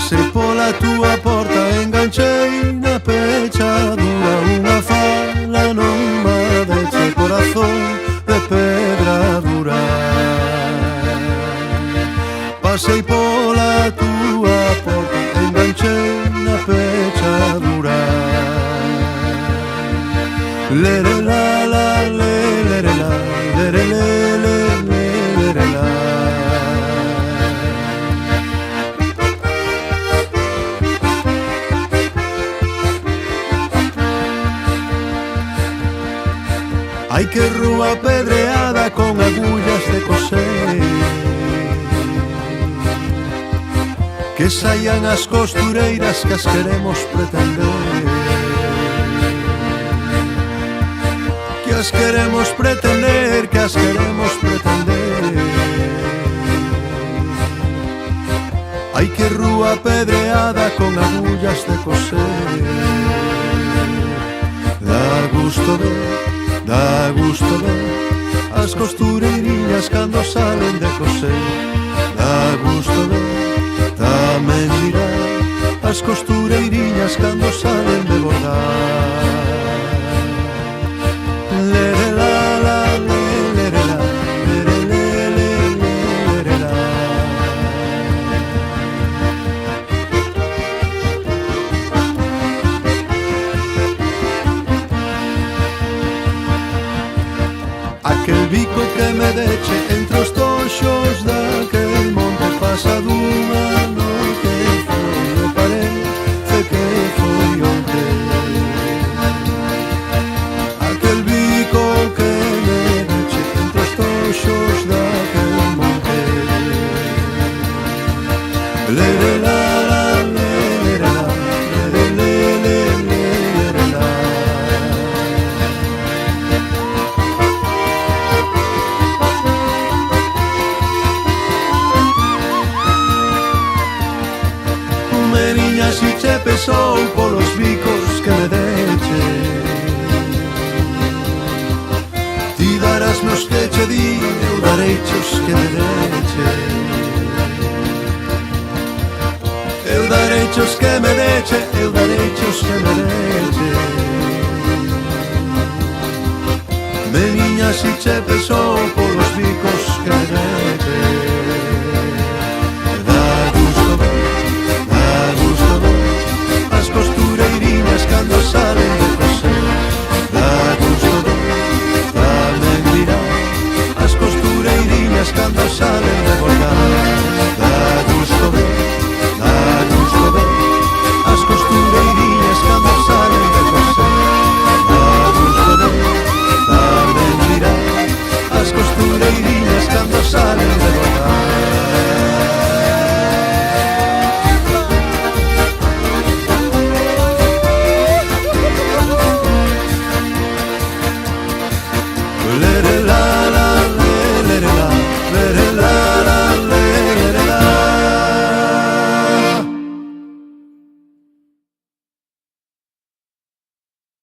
Pasei pola túa porta, enganchei na pechadura. Unha fala non me deche, corazón de pedra dura. Pasei pola túa porta, enganchei na pechadura. Lere la la le, lere la, lere le le, lere la. Ai que rúa pedreada con agullas de coser, que saian as costureiras que as queremos pretender, que as queremos pretender, que as queremos pretender. Ai que rúa pedreada con agullas de coser. Dá gusto ver as costureiriñas cando salen de coser. Dá gusto ver, tamén mirar as costureiriñas cando salen de bordar. Lere la la, lere la, lere le le, lere la. Aquel bico que me deche entre os toxos daquel monte, pasa dunha noite foi, me parece que foi onte. Aquel bico que me deche entre os toxos daquel monte. Lere la la, lere la, lere le le, lere la. Meniña, si che pesou polos bicos que me deche, ti darás meus que che di, eu darei os que me deche. Eu darei os que me deche, eu darei os que me deche. Meniña, si che pesou polos bicos que me deche. Cando salen de coser, dá gusto ver, tamén mirar as costureiriñas cando salen